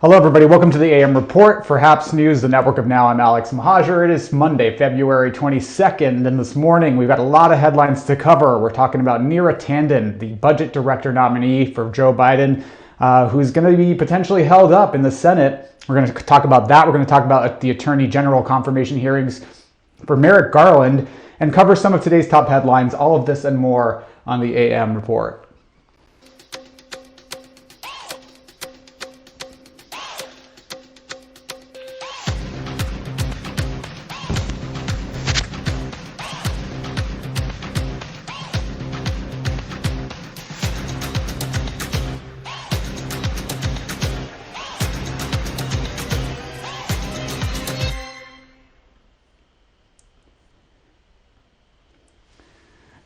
Hello everybody, welcome to the AM Report for HAPS News, the network of now. I'm Alex Mahajer. It is Monday, February 22nd, and this morning we've got a lot of headlines to cover. We're talking about Tanden, the budget director nominee for Joe Biden, who's going to be potentially held up in the Senate. We're going to talk about that. We're going to talk about the Attorney General confirmation hearings for Merrick Garland and cover some of today's top headlines. All of this and more on the AM Report.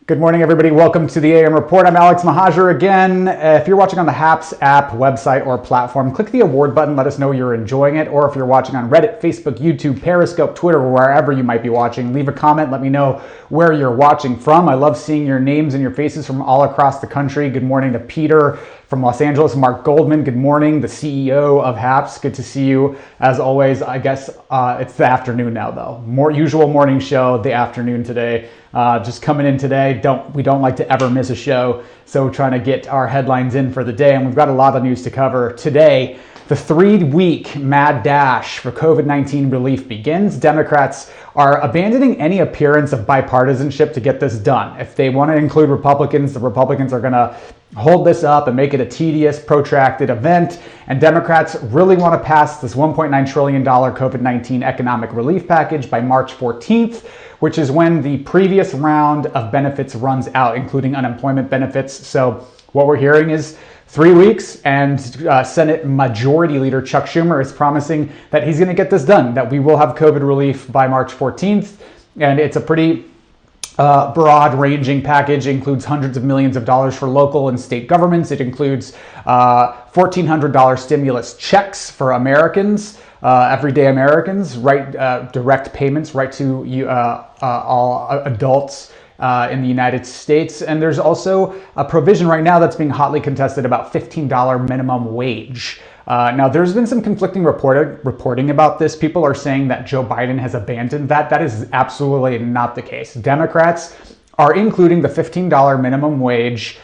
Good morning, everybody. Welcome to the AM Report. I'm Alex Mahajer again. If you're watching on the HAPS app, website, or platform, click the award button. Let us know you're enjoying it. Or if you're watching on Reddit, Facebook, YouTube, Periscope, Twitter, or wherever you might be watching, leave a comment. Let me know where you're watching from. I love seeing your names and your faces from all across the country. Good morning to Peter from Los Angeles. Mark Goldman, good morning. The CEO of HAPS, good to see you. As always, I guess it's the afternoon now, though. More usual morning show, the afternoon today. Just coming in today. We don't like to ever miss a show, so we're trying to get our headlines in for the day, and we've got a lot of news to cover today. The 3-week mad dash for COVID-19 relief begins. Democrats are abandoning any appearance of bipartisanship to get this done. If they want to include Republicans, the Republicans are going to hold this up and make it a tedious, protracted event. And Democrats really want to pass this $1.9 trillion COVID-19 economic relief package by March 14th, which is when the previous round of benefits runs out, including unemployment benefits. So what we're hearing is 3 weeks, and Senate Majority Leader Chuck Schumer is promising that he's going to get this done, that we will have COVID relief by March 14th. And it's a pretty broad-ranging package. It includes hundreds of millions of dollars for local and state governments. It includes $1,400 stimulus checks for Americans, everyday Americans, direct payments right to all adults in the United States. And there's also a provision right now that's being hotly contested about $15 minimum wage. Now, there's been some conflicting reporting about this. People are saying that Joe Biden has abandoned that. That is absolutely not the case. Democrats are including the $15 minimum wage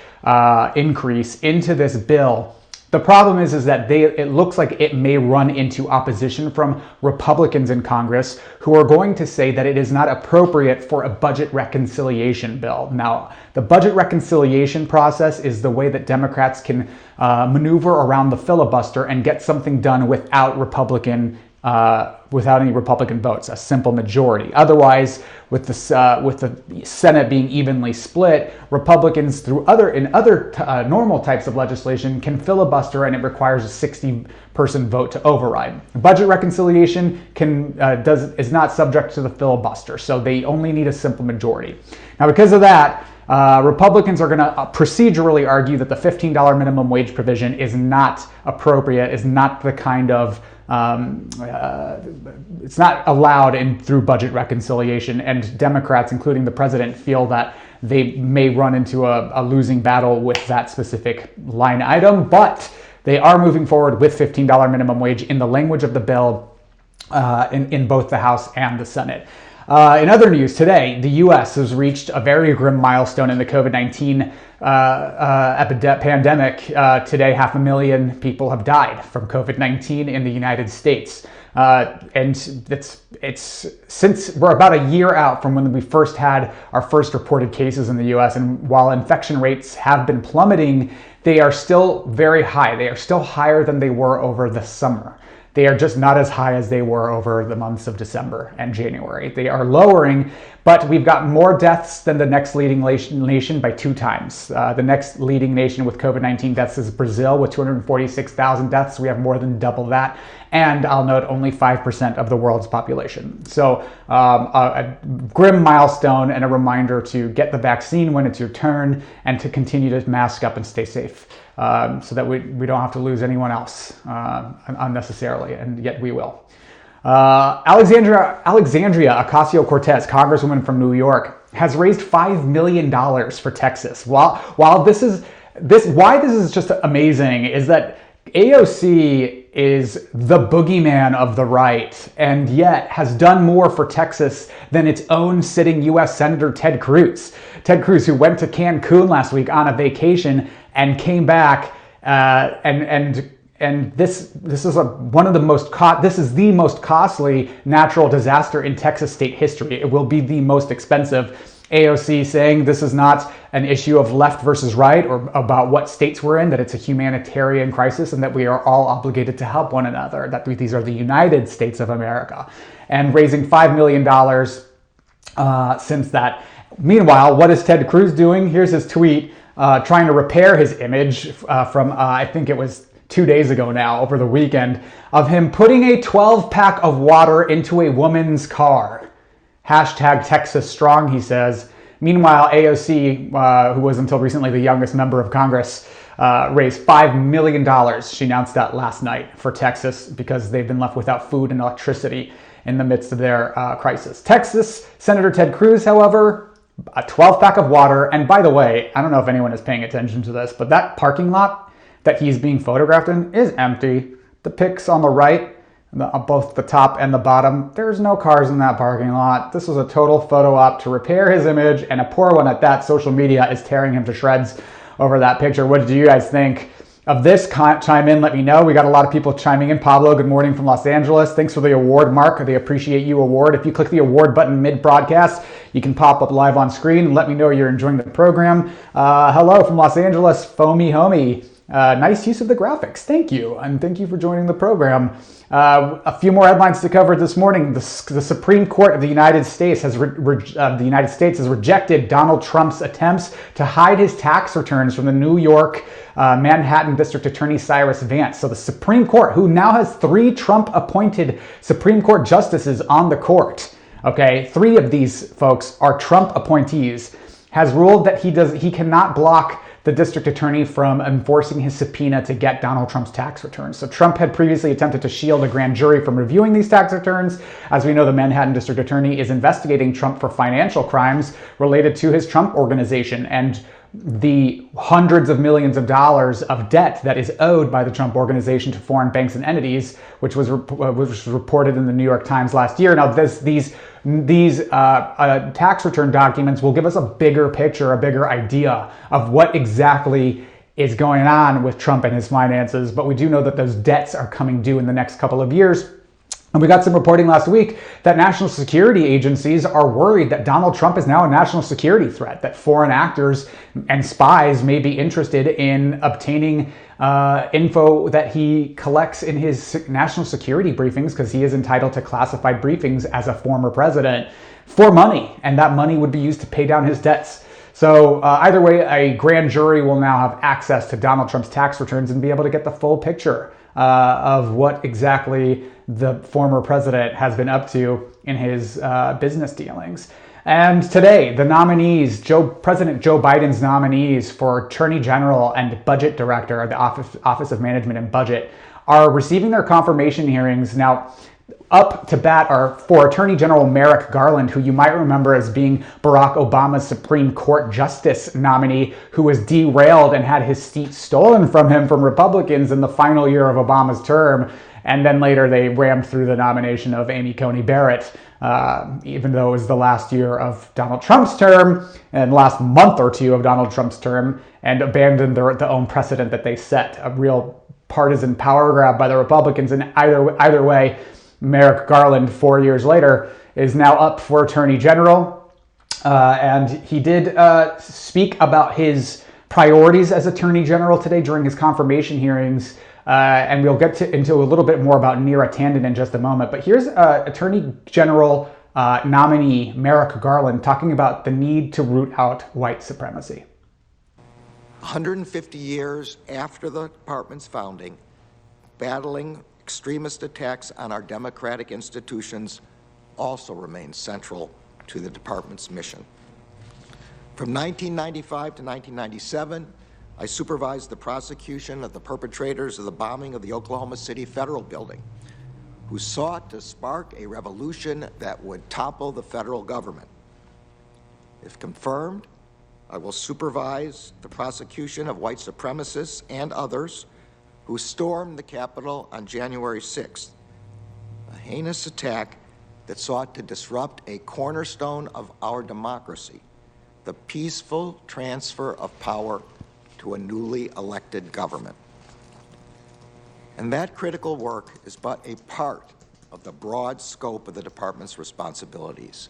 increase into this bill. The problem is that it looks like it may run into opposition from Republicans in Congress who are going to say that it is not appropriate for a budget reconciliation bill. Now, the budget reconciliation process is the way that Democrats can maneuver around the filibuster and get something done without any Republican votes, a simple majority. Otherwise, with the Senate being evenly split, Republicans in other normal types of legislation can filibuster, and it requires a 60-person vote to override. Budget reconciliation is not subject to the filibuster, so they only need a simple majority. Now, because of that, Republicans are going to procedurally argue that the $15 minimum wage provision is not appropriate, is not the kind of it's not allowed through budget reconciliation, and Democrats, including the president, feel that they may run into a losing battle with that specific line item, but they are moving forward with $15 minimum wage in the language of the bill in both the House and the Senate. In other news today, the U.S. has reached a very grim milestone in the COVID-19 pandemic. Today, 500,000 people have died from COVID-19 in the United States. And it's since we're about a year out from when we first had our first reported cases in the U.S. And while infection rates have been plummeting, they are still very high. They are still higher than they were over the summer. They are just not as high as they were over the months of December and January. They are lowering, but we've got more deaths than the next leading nation by 2 times. The next leading nation with COVID-19 deaths is Brazil with 246,000 deaths. We have more than double that. And I'll note only 5% of the world's population. So a grim milestone and a reminder to get the vaccine when it's your turn and to continue to mask up and stay safe. So that we don't have to lose anyone else unnecessarily, and yet we will. Alexandria Ocasio-Cortez, Congresswoman from New York, has raised $5 million for Texas. While why this is just amazing is that AOC is the boogeyman of the right, and yet has done more for Texas than its own sitting U.S. Senator Ted Cruz. Ted Cruz, who went to Cancun last week on a vacation and came back, and this is one of the most this is the most costly natural disaster in Texas state history. It will be the most expensive. AOC saying this is not an issue of left versus right or about what states we're in, that it's a humanitarian crisis and that we are all obligated to help one another, that these are the United States of America, and raising $5 million since that. Meanwhile, what is Ted Cruz doing? Here's his tweet trying to repair his image from, I think it was 2 days ago now, over the weekend, of him putting a 12-pack of water into a woman's car. Hashtag Texas Strong, he says. Meanwhile, AOC, who was until recently the youngest member of Congress, raised $5 million. She announced that last night for Texas because they've been left without food and electricity in the midst of their crisis. Texas Senator Ted Cruz, however, a 12-pack of water. And by the way, I don't know if anyone is paying attention to this, but that parking lot that he's being photographed in is empty. The pics on the right, both the top and the bottom, there's no cars in that parking lot. This was a total photo op to repair his image, and a poor one at that. Social media is tearing him to shreds over that picture. What do you guys think of this? Chime in, let me know. We got a lot of people chiming in. Pablo, good morning from Los Angeles. Thanks for the award, Mark. They appreciate you award. If you click the award button mid-broadcast, you can pop up live on screen and let me know you're enjoying the program. Hello from Los Angeles, Foamy Homie. Nice use of the graphics. Thank you. And thank you for joining the program. A few more headlines to cover this morning. The Supreme Court of the United States has rejected Donald Trump's attempts to hide his tax returns from the New York Manhattan District Attorney Cyrus Vance. So the Supreme Court, who now has 3 Trump-appointed Supreme Court justices on the court, okay, 3 of these folks are Trump appointees, has ruled that he cannot block the district attorney from enforcing his subpoena to get Donald Trump's tax returns. So Trump had previously attempted to shield a grand jury from reviewing these tax returns. As we know, the Manhattan district attorney is investigating Trump for financial crimes related to his Trump organization and the hundreds of millions of dollars of debt that is owed by the Trump organization to foreign banks and entities, which was reported in the New York Times last year. Now, these tax return documents will give us a bigger picture, a bigger idea of what exactly is going on with Trump and his finances. But we do know that those debts are coming due in the next couple of years. And we got some reporting last week that national security agencies are worried that Donald Trump is now a national security threat, that foreign actors and spies may be interested in obtaining info that he collects in his national security briefings, because he is entitled to classified briefings as a former president, for money, and that money would be used to pay down his debts. So either way, a grand jury will now have access to Donald Trump's tax returns and be able to get the full picture of what exactly the former president has been up to in his business dealings. And today, the nominees, President Joe Biden's nominees for Attorney General and Budget Director of the Office of Management and Budget, are receiving their confirmation hearings. Now, up to bat are for Attorney General Merrick Garland, who you might remember as being Barack Obama's Supreme Court Justice nominee, who was derailed and had his seat stolen from him from Republicans in the final year of Obama's term. And then later they rammed through the nomination of Amy Coney Barrett, even though it was the last year of Donald Trump's term and last month or two of Donald Trump's term, and abandoned their own precedent that they set, a real partisan power grab by the Republicans. And either way, Merrick Garland, 4 years later, is now up for Attorney General. And he did speak about his priorities as Attorney General today during his confirmation hearings. And we'll get into a little bit more about Neera Tanden in just a moment. But here's Attorney General nominee Merrick Garland talking about the need to root out white supremacy. 150 years after the department's founding, battling extremist attacks on our democratic institutions also remains central to the department's mission. From 1995 to 1997, I supervised the prosecution of the perpetrators of the bombing of the Oklahoma City Federal Building, who sought to spark a revolution that would topple the federal government. If confirmed, I will supervise the prosecution of white supremacists and others who stormed the Capitol on January 6th, a heinous attack that sought to disrupt a cornerstone of our democracy, the peaceful transfer of power to a newly elected government. And that critical work is but a part of the broad scope of the department's responsibilities.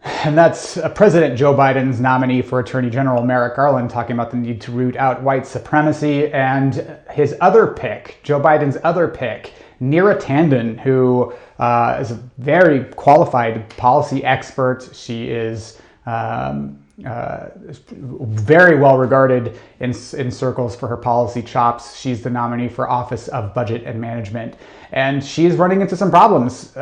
And that's President Joe Biden's nominee for Attorney General, Merrick Garland, talking about the need to root out white supremacy. And his other pick, Joe Biden's other pick, Neera Tanden, who is a very qualified policy expert. She is very well regarded in circles for her policy chops. She's the nominee for Office of Budget and Management. And she's running into some problems.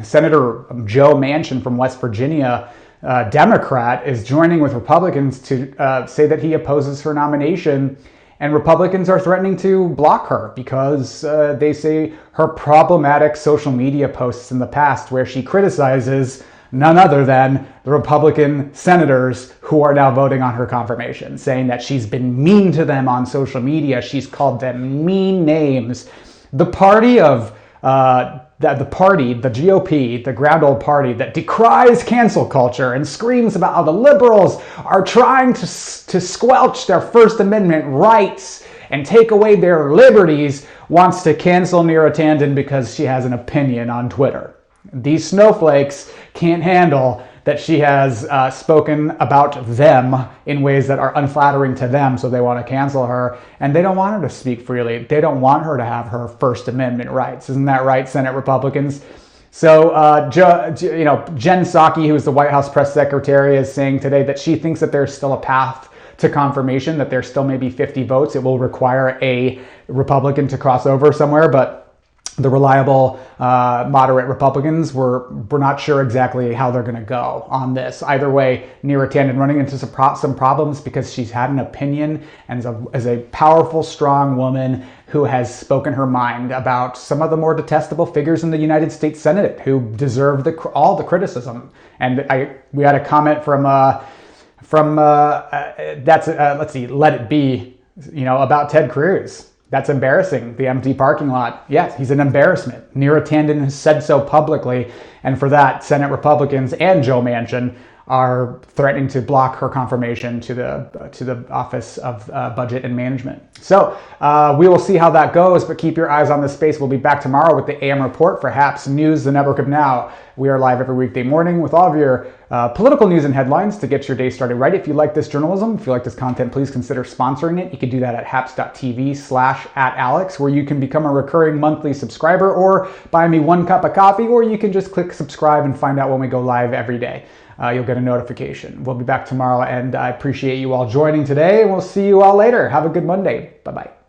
Senator Joe Manchin from West Virginia, Democrat, is joining with Republicans to say that he opposes her nomination. And Republicans are threatening to block her because they say her problematic social media posts in the past where she criticizes none other than the Republican senators who are now voting on her confirmation, saying that she's been mean to them on social media. She's called them mean names. The party of the GOP, the grand old party that decries cancel culture and screams about how the liberals are trying to squelch their First Amendment rights and take away their liberties, wants to cancel Neera Tanden because she has an opinion on Twitter. These snowflakes can't handle that she has spoken about them in ways that are unflattering to them, so they want to cancel her, and they don't want her to speak freely. They don't want her to have her First Amendment rights. Isn't that right, Senate Republicans? So, Jen Psaki, who is the White House press secretary, is saying today that she thinks that there's still a path to confirmation, that there's still maybe 50 votes. It will require a Republican to cross over somewhere, but the reliable, moderate Republicans were not sure exactly how they're going to go on this. Either way, Neera Tanden running into some problems because she's had an opinion and is a powerful, strong woman who has spoken her mind about some of the more detestable figures in the United States Senate who deserve all the criticism. And we had a comment from let's see, Let It Be, about Ted Cruz. That's embarrassing. The empty parking lot. Yes, he's an embarrassment. Neera Tanden has said so publicly, and for that, Senate Republicans and Joe Manchin are threatening to block her confirmation to the Office of Budget and Management. So we will see how that goes, but keep your eyes on this space. We'll be back tomorrow with the AM Report for HAPS News, the network of now. We are live every weekday morning with all of your political news and headlines to get your day started right. If you like this journalism, if you like this content, please consider sponsoring it. You can do that at haps.tv/@Alex, where you can become a recurring monthly subscriber or buy me 1 cup of coffee, or you can just click subscribe and find out when we go live every day. You'll get a notification. We'll be back tomorrow, and I appreciate you all joining today, and we'll see you all later. Have a good Monday. Bye-bye.